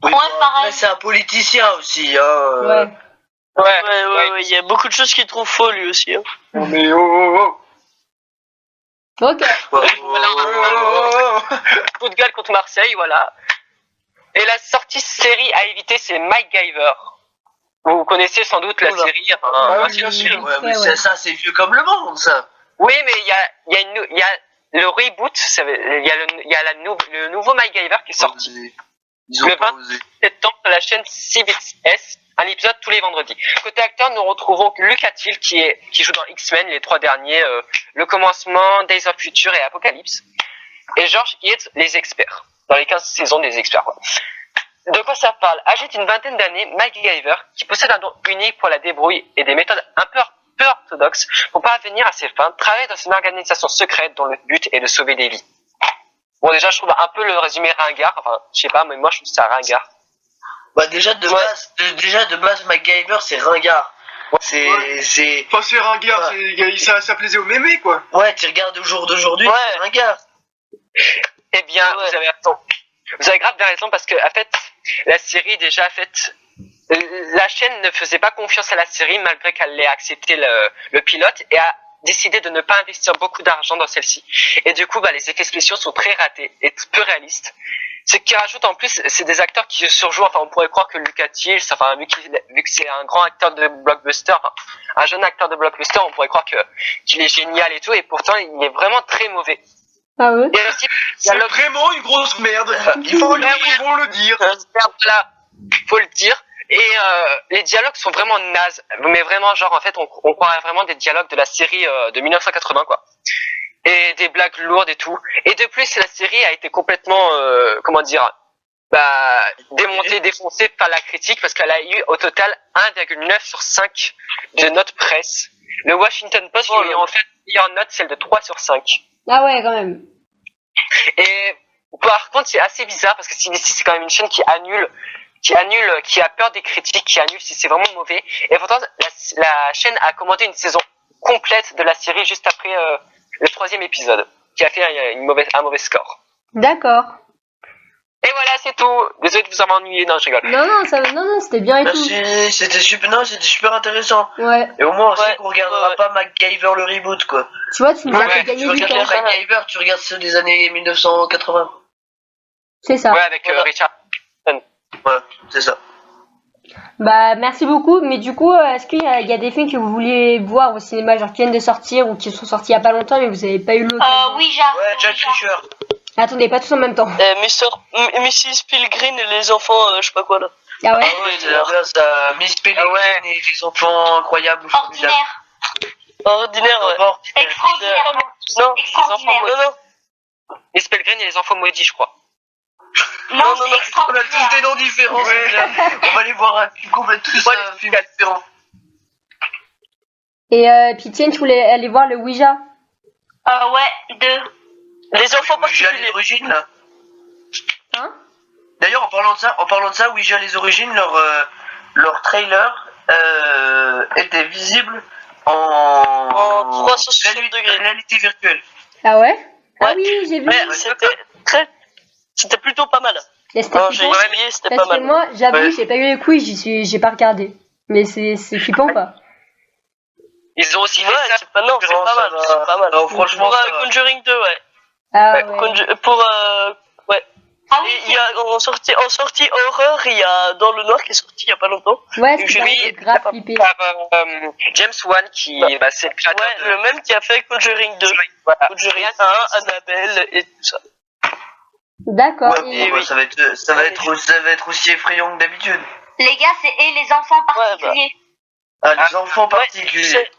Oui, Ouais, bon, pareil. après, c'est un politicien aussi. Hein, Ouais. Ouais, il y a beaucoup de choses qu'il trouve faux, lui aussi. Hein. Non, mais oh. Ok. Coup de gueule contre Marseille, voilà. Et la sortie série à éviter, c'est MacGyver. Vous connaissez sans doute la série. Ah oui, bien sûr. Ouais, mais ça, c'est vieux comme le monde, ça. Oui, mais il y a le reboot, il y a le nouveau MacGyver qui est sorti. Ils ont Le pas 20 osé. septembre sur la chaîne CBS. un épisode tous les vendredis. Côté acteur, nous retrouvons Luke Hatfield qui joue dans X-Men, les 3 derniers, Le Commencement, Days of Future et Apocalypse. Et George Yates, Les Experts, dans les 15 saisons des Experts, quoi. De quoi ça parle? Âgé d'une vingtaine d'années, MacGyver, qui possède un don unique pour la débrouille et des méthodes un peu orthodoxes pour parvenir à ses fins, travaille dans une organisation secrète dont le but est de sauver des vies. Bon, déjà, je trouve un peu le résumé ringard. Enfin, je sais pas, mais moi, je trouve ça ringard. Bah déjà de base MacGyver c'est ringard. C'est Enfin, c'est ringard, Ouais. ça plaisait aux mémés, quoi. ouais, tu regardes au jour d'aujourd'hui, Ouais. c'est ringard. Eh bien, Ouais. vous avez raison. Vous avez grave bien raison parce que, en fait, la série, déjà, en fait, la chaîne ne faisait pas confiance à la série malgré qu'elle ait accepté le pilote et a décidé de ne pas investir beaucoup d'argent dans celle-ci. Et du coup, les effets spéciaux sont très ratés et peu réalistes. Ce qui rajoute en plus, c'est des acteurs qui surjouent. Enfin, on pourrait croire que Luke Hatfield, enfin, vu que c'est un grand acteur de blockbuster, enfin, un jeune acteur de blockbuster, on pourrait croire qu'il est génial et tout, et pourtant, il est vraiment très mauvais. Ah ouais. Et aussi, C'est vraiment une grosse merde. Ils vont le dire. là, faut le dire. Et les dialogues sont vraiment nazes, mais vraiment genre en fait on croirait vraiment des dialogues de la série de 1980 quoi. Et des blagues lourdes et tout. Et de plus la série a été complètement démontée, défoncée par la critique parce qu'elle a eu au total 1,9 sur 5 de notes presse. Le Washington Post lui a en fait mis en note celle de 3 sur 5. Ah ouais, quand même. Et par contre, c'est assez bizarre parce que CBC, c'est quand même une chaîne qui a peur des critiques, qui annule si c'est vraiment mauvais. Et pourtant, la chaîne a commandé une saison complète de la série juste après le 3e épisode, qui a fait un mauvais score. D'accord. Et voilà, c'est tout. Désolé de vous avoir ennuyé. Non, je rigole. Non, c'était bien et tout. C'était super intéressant. Ouais. Et au moins on sait Ouais. qu'on regardera pas MacGyver le reboot quoi. Tu vois, tu nous as Ouais, fait Tu gagner du regardes temps. MacGyver, tu regardes ceux des années 1980. C'est ça. Ouais, avec Voilà. Richard. Ouais, c'est ça. Bah, merci beaucoup. Mais du coup, est-ce qu'il y a des films que vous vouliez voir au cinéma, genre qui viennent de sortir ou qui sont sortis il y a pas longtemps, mais vous avez pas eu l'occasion? Ouija. Ouais, Jack Reacher. Attendez, pas tous en même temps. Mrs. Pilgrim et les enfants, je sais pas quoi là. Ah ouais? Ah ouais, c'est bien ça. Miss Pellegrin et les enfants incroyables ou formidables. Ordinaire. Ordinaire, ouais. Extraordinaire. Non, les enfants Extraordinaire. maudits. Non, Miss Pellegrin et les enfants maudits, je crois. Non, non, c'est non, On a extraordinaire. tous des noms différents. Ouais. c'est bien. On va aller voir un film différent. Et puis tiens, tu voulais aller voir le Ouija? Ouais, 2. les enfants Ouija les particuliers. origines là. Hein? D'ailleurs, en parlant de ça, Ouija les origines, leur trailer était visible En 360 degrés. réalité virtuelle. Ah ouais? Ah Ouais. oui, j'ai vu. Ouais, c'était plutôt pas mal. Mais c'était Quand j'ai flippant. essayé, c'était pas Parce que mal. moi, j'avoue, Ouais. j'ai pas eu les couilles, j'ai pas regardé. Mais c'est flippant, quoi. Ils ont aussi Ouais, fait ça. c'est pas mal, c'est pas mal. Non, franchement, Pour ça va. Conjuring 2, ouais. Ah Ouais, ouais. Pour ouais. Ah Et oui, il y a en sortie horreur, il y a Dans le Noir qui est sorti il y a pas longtemps. Ouais, j'ai c'est mis- grave flippé. Par James Wan qui c'est le créateur Ouais, le même qui a fait Conjuring 2. Voilà. Conjuring 1, Annabelle et tout ça. D'accord. Ouais, Et- bon, bah, ça va être aussi effrayant que d'habitude. les gars, c'est et les enfants particuliers. Ah, les enfants Ouais, particuliers.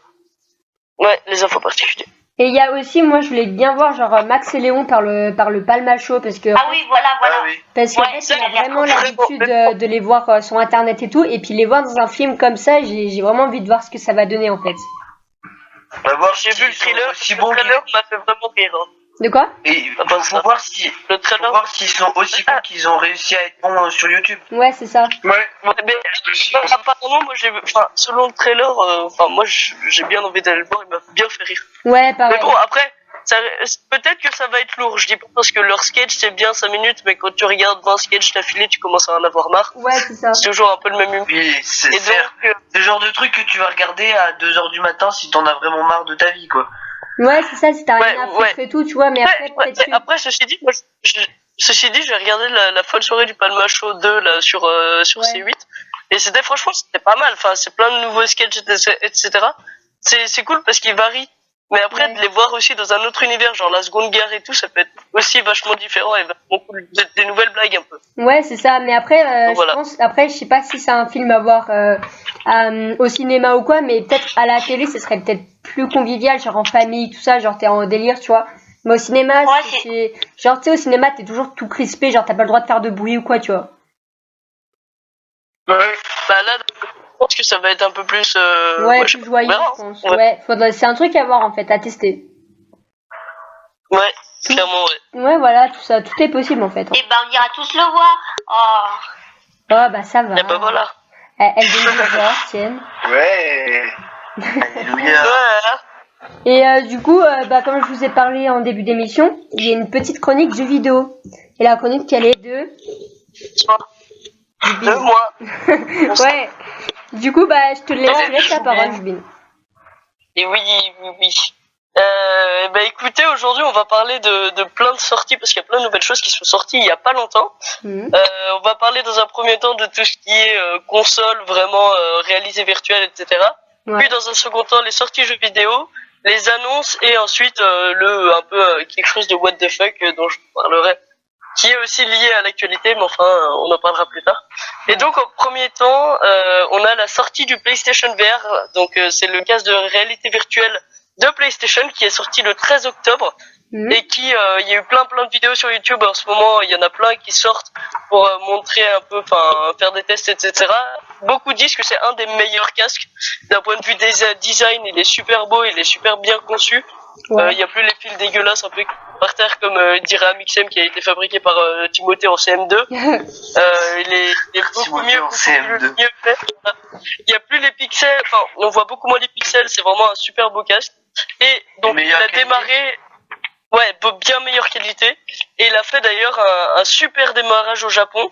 ouais, les enfants particuliers. Et il y a aussi, moi, je voulais bien voir, genre, Max et Léon par le Palma Show, parce que, Ah oui, voilà. Ah oui. parce qu'en Ouais, fait, ça, on a il y a vraiment vraiment l'habitude de les voir sur Internet et tout, et puis les voir dans un film comme ça, j'ai vraiment envie de voir ce que ça va donner, en fait. On va voir J'ai s'ils vu le sont trailer, aussi le bons trailer m'a fait vraiment rire. Hein. De quoi? Et Ah, bah, faut ça. voir si Le faut trailer. voir s'ils sont aussi bons qu'ils ont réussi à être bons sur YouTube. Ouais, c'est ça. Ouais. Ouais, mais apparemment, moi, selon le trailer, moi, j'ai bien envie d'aller le voir, il m'a bien fait rire. Ouais, pareil. Mais bon, après, peut-être que ça va être lourd. Je dis pas parce que leur sketch c'est bien 5 minutes, mais quand tu regardes 20 sketchs d'affilée, tu commences à en avoir marre. Ouais, c'est ça. C'est toujours un peu le même humour. Puis c'est Et donc, le genre de truc que tu vas regarder à 2h du matin si t'en as vraiment marre de ta vie quoi. Ouais, c'est ça, si t'as rien Ouais, à foutre et tout, tu vois, mais après, ouais, peut-être que... après, ceci dit, moi, j'ai regardé la folle soirée du Palma Show 2 là, sur Ouais. C8. Et franchement, c'était pas mal. Enfin, c'est plein de nouveaux sketchs, etc. C'est cool parce qu'ils varient. Mais après, Ouais. de les voir aussi dans un autre univers, genre la Seconde Guerre et tout, ça peut être aussi vachement différent et vachement cool. Des nouvelles blagues un peu. Ouais, c'est ça. Mais après, Donc, voilà. je sais pas si c'est un film à voir au cinéma ou quoi, mais peut-être à la télé, ce serait peut-être plus convivial, genre en famille, tout ça, genre t'es en délire, tu vois. Mais au cinéma, Ouais, genre tu sais, au cinéma, t'es toujours tout crispé, genre t'as pas le droit de faire de bruit ou quoi, tu vois. Ouais. Bah là, je pense que ça va être un peu plus. Ouais, je sais plus pas, joyeux, on verra, je pense. hein. Ouais, c'est un truc à voir en fait, à tester. Ouais, clairement, ouais. Ouais, voilà, tout ça, tout est possible en fait. Et ben on ira tous le voir. Oh. Oh, bah ça va. Et bah voilà. Elle vient de le voir, tienne. Ouais. Alléluia. Ouais. Et du coup, bah, comme je vous ai parlé en début d'émission, il y a une petite chronique jeux vidéo. Et la chronique, elle est de... De moi. Ouais. Du coup, bah, je te laisse la parole, Jubin. Et oui. Bah écoutez, aujourd'hui on va parler de plein de sorties parce qu'il y a plein de nouvelles choses qui sont sorties il y a pas longtemps. Mhm. On va parler dans un premier temps de tout ce qui est console, vraiment réalisée virtuelle, etc. Ouais. Puis dans un second temps les sorties jeux vidéo, les annonces et ensuite un peu quelque chose de what the fuck dont je vous parlerai, qui est aussi lié à l'actualité, mais enfin on en parlera plus tard. Et donc en premier temps, on a la sortie du PlayStation VR, donc c'est le casque de réalité virtuelle de PlayStation qui est sorti le 13 octobre Mhm. et qui il y a eu plein de vidéos sur YouTube en ce moment, il y en a plein qui sortent pour montrer un peu, enfin faire des tests, etc. Beaucoup disent que c'est un des meilleurs casques d'un point de vue design, il est super beau, il est super bien conçu. Ouais. Il y a plus les fils dégueulasses un peu par terre comme dirait Amixem qui a été fabriqué par Timothée en CM2. Il est beaucoup Timothée mieux, en CM2. mieux fait. Il y a plus les pixels, enfin on voit beaucoup moins les pixels, c'est vraiment un super beau casque. Et donc il Meilleure a qualité. démarré, ouais, bien meilleure qualité. Et il a fait d'ailleurs un super démarrage au Japon.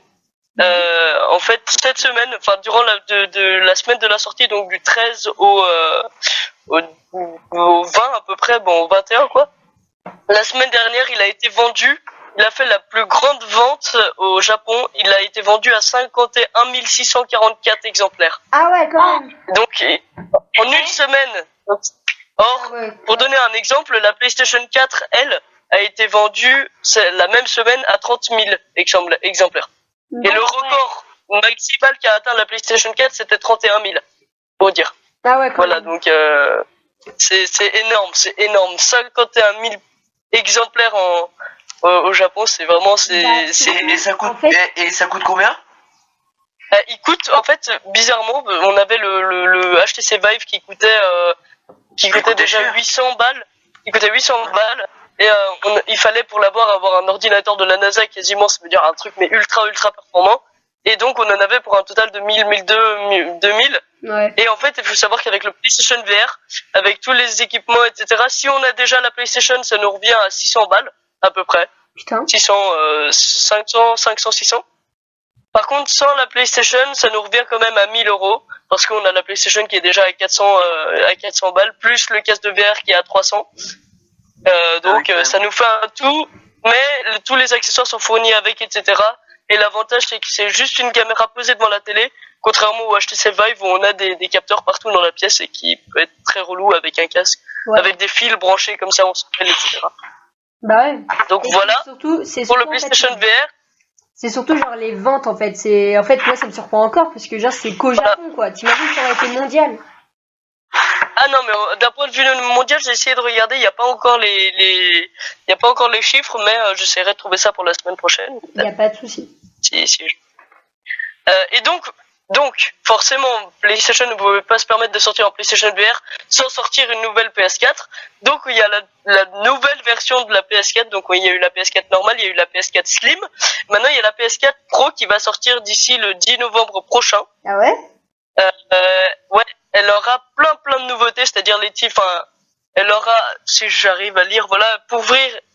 En fait, cette semaine, enfin durant de la semaine de la sortie, donc du 13 au 20 à peu près, bon au 21 quoi. La semaine dernière, il a été vendu. Il a fait la plus grande vente au Japon. Il a été vendu à 51 644 exemplaires. Ah ouais, quand même. Donc, en une semaine. Or, Ouais. pour donner un exemple, la PlayStation 4, elle, a été vendue la même semaine à 30 000 exemplaires. Et le record maximal qu'a atteint la PlayStation 4, c'était 31 000. Pour dire. Ah ouais, quand Voilà, même. donc c'est énorme. 51 000 exemplaires au Japon, c'est vraiment Bah, Et ça coûte, En fait- et ça coûte combien? il coûte, en fait, bizarrement, on avait le HTC Vive qui coûtait déjà cher. 800 balles. Il coûtait 800 balles. Et il fallait pour l'avoir avoir un ordinateur de la NASA quasiment, ça veut dire un truc mais ultra performant. Et donc on en avait pour un total de 1000, 2000. Ouais. Et en fait, il faut savoir qu'avec le PlayStation VR, avec tous les équipements, etc., si on a déjà la PlayStation, ça nous revient à 600 balles, à peu près. Putain. 500, 600. Par contre, sans la PlayStation, ça nous revient quand même à 1000 €, parce qu'on a la PlayStation qui est déjà à 400 balles, plus le casque de VR qui est à 300. Donc, ça nous fait un tout, mais tous les accessoires sont fournis avec, etc. Et l'avantage, c'est que c'est juste une caméra posée devant la télé, contrairement au HTC Vive où on a des capteurs partout dans la pièce et qui peut être très relou avec un casque, Ouais. avec des fils branchés comme ça, on s'appelle, etc. Bah ouais. Donc Et voilà, c'est pour le surtout, en fait, PlayStation VR. c'est surtout genre les ventes en fait. En fait, moi ça me surprend encore parce que genre c'est qu'au Japon quoi. T'imagines ça aurait été mondial. Ah non, mais d'un point de vue mondial, j'ai essayé de regarder, il n'y a pas encore les chiffres, mais j'essaierai de trouver ça pour la semaine prochaine. Y a pas de souci. Si. Et donc, forcément, PlayStation ne pouvait pas se permettre de sortir en PlayStation VR sans sortir une nouvelle PS4. Donc, il y a la nouvelle version de la PS4. Donc, il y a eu la PS4 normale, il y a eu la PS4 Slim. Maintenant, il y a la PS4 Pro qui va sortir d'ici le 10 novembre prochain. Ah ouais. Ouais, elle aura plein de nouveautés, c'est-à-dire elle aura, si j'arrive à lire, voilà,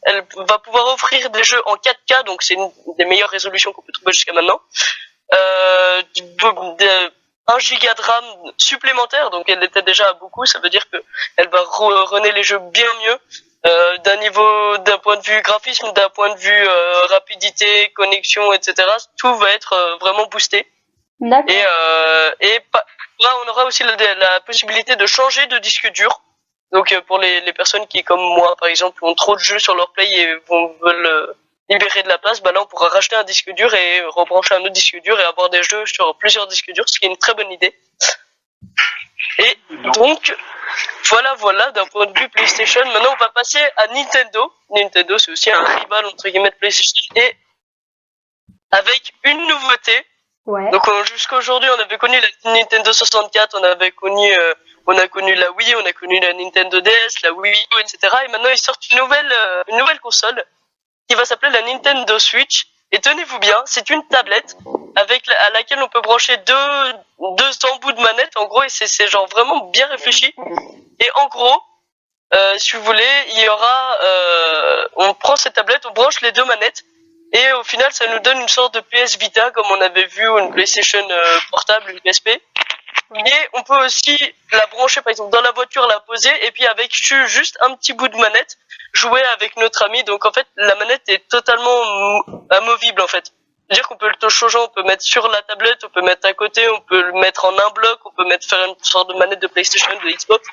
elle va pouvoir offrir des jeux en 4K, donc c'est une des meilleures résolutions qu'on peut trouver jusqu'à maintenant. 1 giga de RAM supplémentaire, donc elle était déjà à beaucoup, ça veut dire que elle va runner les jeux bien mieux, d'un point de vue graphisme, d'un point de vue rapidité, connexion, etc. Tout va être vraiment boosté. D'accord. Et là, on aura aussi la possibilité de changer de disque dur. Donc pour les personnes qui, comme moi par exemple, ont trop de jeux sur leur play et veulent libérer de la place, bah là on pourra racheter un disque dur et rebrancher un autre disque dur et avoir des jeux sur plusieurs disques durs, ce qui est une très bonne idée. Et donc voilà d'un point de vue PlayStation. Maintenant on va passer à Nintendo. Nintendo c'est aussi un rival entre guillemets de PlayStation et avec une nouveauté. Ouais. Donc jusqu'à aujourd'hui on avait connu la Nintendo 64, on a connu la Wii, on a connu la Nintendo DS, la Wii U, etc. Et maintenant ils sortent une nouvelle console qui va s'appeler la Nintendo Switch. Et tenez-vous bien, c'est une tablette à laquelle on peut brancher deux embouts de manette, en gros, et c'est genre vraiment bien réfléchi. Et en gros, si vous voulez, il y aura, on prend cette tablette, on branche les deux manettes, et au final, ça nous donne une sorte de PS Vita, comme on avait vu, ou une PlayStation portable, une PSP. Et on peut aussi la brancher, par exemple, dans la voiture, la poser, et puis avec juste un petit bout de manette, jouer avec notre ami. Donc en fait, la manette est totalement amovible en fait. C'est-à-dire qu'on peut le toucher, on peut mettre sur la tablette, on peut mettre à côté, on peut le mettre en un bloc, on peut faire une sorte de manette de PlayStation, de Xbox.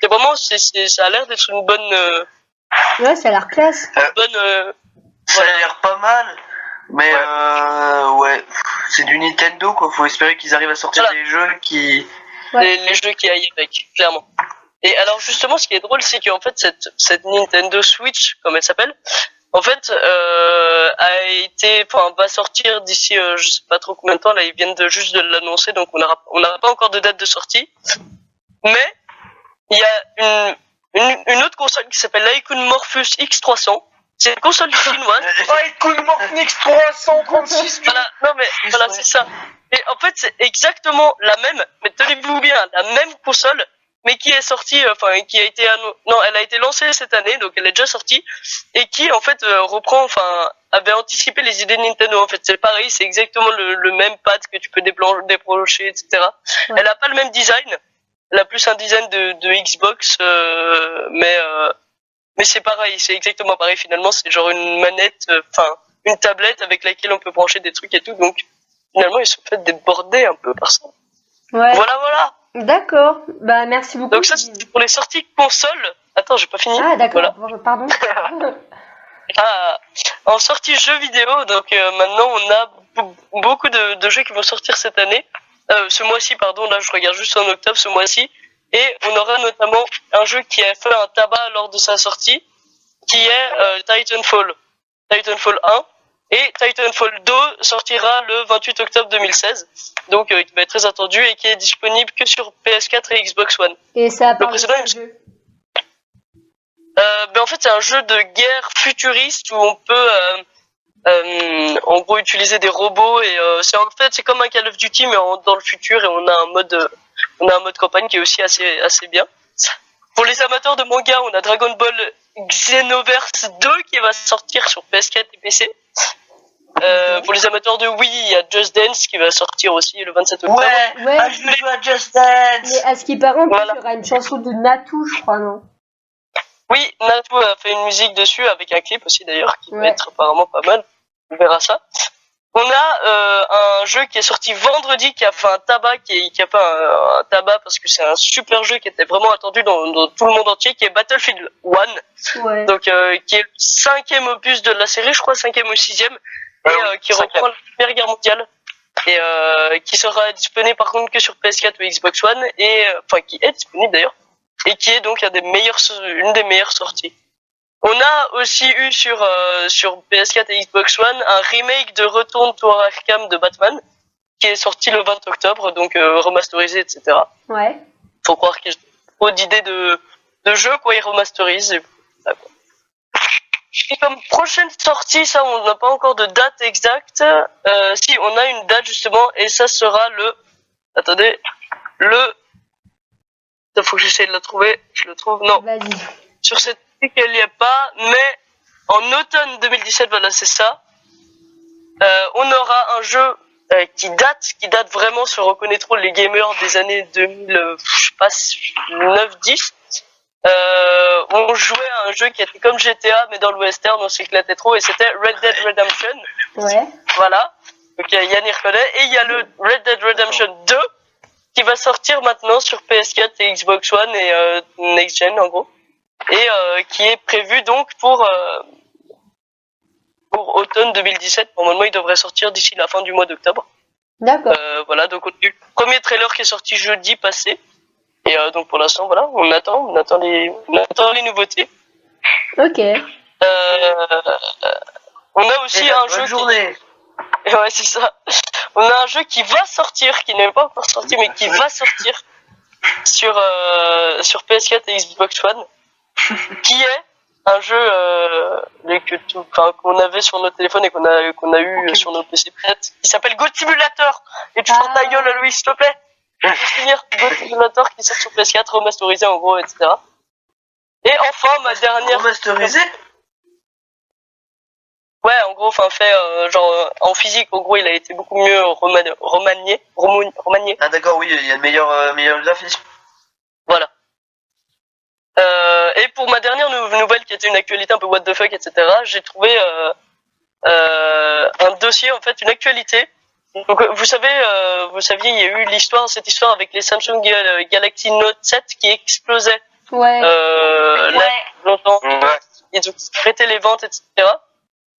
C'est vraiment, ça a l'air d'être une bonne. Ouais, ça a l'air classe. Ça a l'air pas mal, mais ouais, c'est du Nintendo quoi. Faut espérer qu'ils arrivent à sortir des jeux qui. Ouais. Les jeux qui aillent avec, clairement. Et alors justement, ce qui est drôle, c'est qu'en fait cette Nintendo Switch, comme elle s'appelle, en fait, va sortir d'ici, je sais pas trop combien de temps. Là, ils viennent juste de l'annoncer, donc on n'aura pas encore de date de sortie. Mais il y a une autre console qui s'appelle l'Aikun Morphus X300. C'est une console chinoise. Aikun Morphus X336. Voilà, non mais voilà, c'est ça. Et en fait, c'est exactement la même, mais tenez-vous bien, la même console, mais qui est sortie, elle a été lancée cette année, donc elle est déjà sortie, et qui en fait avait anticipé les idées de Nintendo. En fait, c'est pareil, c'est exactement le même pad que tu peux débrancher, etc. Ouais. Elle a pas le même design, elle a plus un design de Xbox, mais c'est pareil, c'est exactement pareil finalement. C'est genre une manette, une tablette avec laquelle on peut brancher des trucs et tout, donc finalement ils se sont fait déborder un peu par ça. Ouais. Voilà. D'accord, bah merci beaucoup. Donc ça c'est pour les sorties consoles. Attends, j'ai pas fini. Ah d'accord, voilà. Pardon. En sortie jeux vidéo, donc maintenant on a beaucoup de jeux qui vont sortir cette année. Ce mois-ci, pardon, là je regarde juste en octobre, ce mois-ci. Et on aura notamment un jeu qui a fait un tabac lors de sa sortie, qui est Titanfall 1. Et Titanfall 2 sortira le 28 octobre 2016, donc qui va être très attendu et qui est disponible que sur PS4 et Xbox One. Et ça le précédent jeu en fait c'est un jeu de guerre futuriste où on peut en gros utiliser des robots et c'est comme un Call of Duty mais dans le futur et on a un mode campagne qui est aussi assez bien. Pour les amateurs de manga, on a Dragon Ball Xenoverse 2 qui va sortir sur PS4 et PC. Pour les amateurs de Wii, il y a Just Dance qui va sortir aussi le 27 octobre. Ouais. Je veux jouer à Just Dance. Mais à ce qui paraît, il y aura une chanson de Natou, je crois, non? Oui, Natou a fait une musique dessus avec un clip aussi d'ailleurs qui va être apparemment pas mal. On verra ça. On a un jeu qui est sorti vendredi qui a fait un tabac, qui a fait un tabac parce que c'est un super jeu qui était vraiment attendu dans tout le monde entier, qui est Battlefield 1. Ouais. Donc qui est le 5e opus de la série, je crois 5e ou 6e, et qui reprend la Première Guerre mondiale. Et qui sera disponible par contre que sur PS4 ou Xbox One, et qui est disponible d'ailleurs, et qui est donc une des meilleures sorties. On a aussi eu sur PS4 et Xbox One un remake de Return to Arkham de Batman qui est sorti le 20 octobre, donc remasterisé, etc. Ouais. Faut croire qu'il y a trop d'idées de jeux, quoi, ils remasterisent. Et comme prochaine sortie, ça on n'a pas encore de date exacte. Si, on a une date justement, et ça sera il faut que j'essaie de la trouver. Je le trouve, non. Vas-y. Sur cette qu'elle n'y est pas, mais en automne 2017, voilà, c'est ça. On aura un jeu qui date vraiment, se reconnaîtront les gamers des années 2000, je sais pas, 9-10. On jouait à un jeu qui était comme GTA, mais dans le western, on s'éclatait trop, et c'était Red Dead Redemption. Ouais. Voilà. Donc Yann y reconnaît. Et il y a le Red Dead Redemption 2, qui va sortir maintenant sur PS4 et Xbox One et Next Gen en gros, et qui est prévu donc pour automne 2017. Normalement, il devrait sortir d'ici la fin du mois d'octobre. D'accord. Voilà, donc on a eu le premier trailer qui est sorti jeudi passé, et donc pour l'instant, voilà, on attend les nouveautés. Ok. On a aussi un jeu. Journée. Ouais, c'est ça. On a un jeu qui va sortir, qui n'est pas encore sorti, mais qui va sortir sur PS4 et Xbox One, qui est un jeu qu'on avait sur nos téléphones et qu'on a eu sur nos PC peut-être, qui s'appelle Goat Simulator. Et tu fermes ta gueule, Louis, s'il te plaît. Je vais finir. Goat Simulator qui sort sur PS4, remasterisé en gros, etc. Et enfin, ma dernière. Remasterisé? Ouais, en gros, enfin fait en physique, en gros, il a été beaucoup mieux remanié. Ah d'accord, oui, il y a le meilleur graphisme. Voilà. Et pour ma dernière nouvelle, qui était une actualité un peu what the fuck, etc., j'ai trouvé un dossier, en fait, une actualité. Donc, vous saviez, il y a eu cette histoire avec les Samsung Galaxy Note 7 qui explosaient. Ouais. Longtemps. Ouais. Ils ont arrêté les ventes, etc.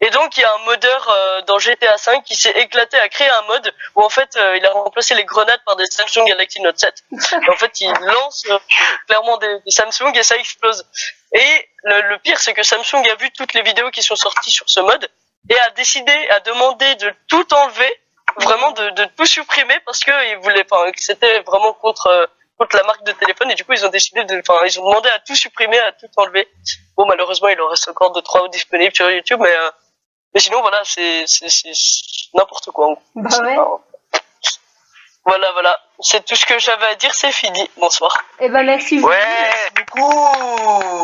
Et donc, il y a un modeur dans GTA V qui s'est éclaté à créer un mode où, en fait, il a remplacé les grenades par des Samsung Galaxy Note 7. Et en fait, il lance clairement des Samsung et ça explose. Et le pire, c'est que Samsung a vu toutes les vidéos qui sont sorties sur ce mode et a demandé de tout enlever, vraiment de tout supprimer parce que que c'était vraiment contre la marque de téléphone, et du coup ils ont demandé à tout supprimer, à tout enlever. Bon, malheureusement il en reste encore 2-3 disponibles sur YouTube, mais sinon voilà, c'est n'importe quoi. Bah ouais. Voilà, c'est tout ce que j'avais à dire, c'est fini. Bonsoir. Eh ben merci. Ouais, beaucoup.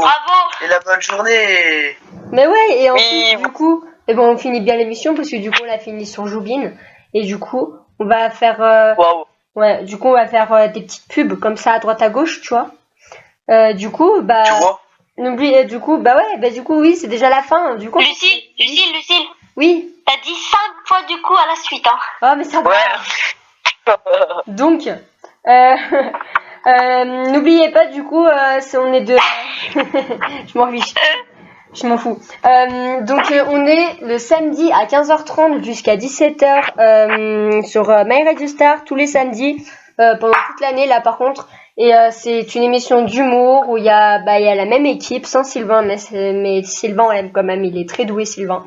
Bravo. Et la bonne journée. Mais ouais, et ensuite, Oui. du coup, on finit bien l'émission parce que du coup, on l'a fini sur Joubin. Et du coup, on va faire... Waouh. Ouais, du coup, on va faire des petites pubs comme ça à droite à gauche, tu vois. Du coup, bah... Tu vois? N'oublie, du coup, du coup, oui, c'est déjà la fin. Du coup... Lucille, Oui. t'as dit 5 fois du coup à la suite, hein. Oh, mais ça va. Ouais. Donc, n'oubliez pas, du coup, on est deux. Je m'en fiche. Je m'en fous. Donc, on est le samedi à 15h30 jusqu'à 17h sur My Radio Star, tous les samedis, pendant toute l'année, là, par contre. Et c'est une émission d'humour où il y a la même équipe, sans Sylvain, mais Sylvain, on l'aime quand même, il est très doué, Sylvain.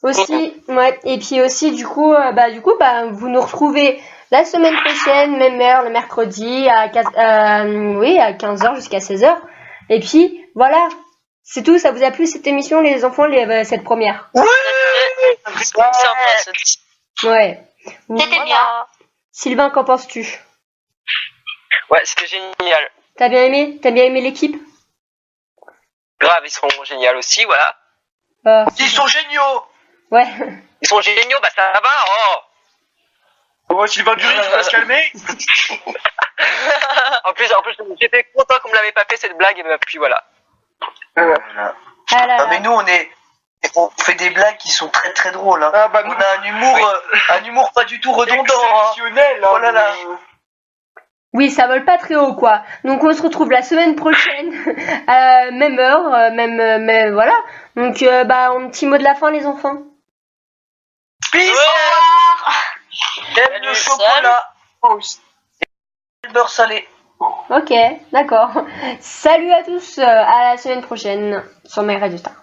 Aussi, ouais, et puis aussi, du coup, vous nous retrouvez la semaine prochaine, même heure, le mercredi, à 15h jusqu'à 16h. Et puis, voilà. C'est tout, ça vous a plu cette émission, les enfants, cette première? Ouais. C'était bien. Sylvain, qu'en penses-tu? Ouais, c'était génial. T'as bien aimé? T'as bien aimé l'équipe? Grave, ils sont géniaux aussi, voilà. Ils sont géniaux. Ouais. Ils sont géniaux, bah ça va, oh. Oh, Sylvain Dury, tu vas se calmer. En plus, j'étais content qu'on me l'avait pas fait cette blague, et bah, puis voilà. Voilà. Ah là Ah, là. mais nous, on fait des blagues qui sont très très drôles. Hein. Ah, bah, On a un humour pas du tout redondant. Hein. Exceptionnel, hein, Oh là là. Oui, ça vole pas très haut, quoi. Donc, on se retrouve la semaine prochaine, même heure, mais voilà. Donc, un petit mot de la fin, les enfants. Peace. J'aime le chocolat. Et le beurre salé. Ok, d'accord. Salut à tous, à la semaine prochaine sur My Radio Star.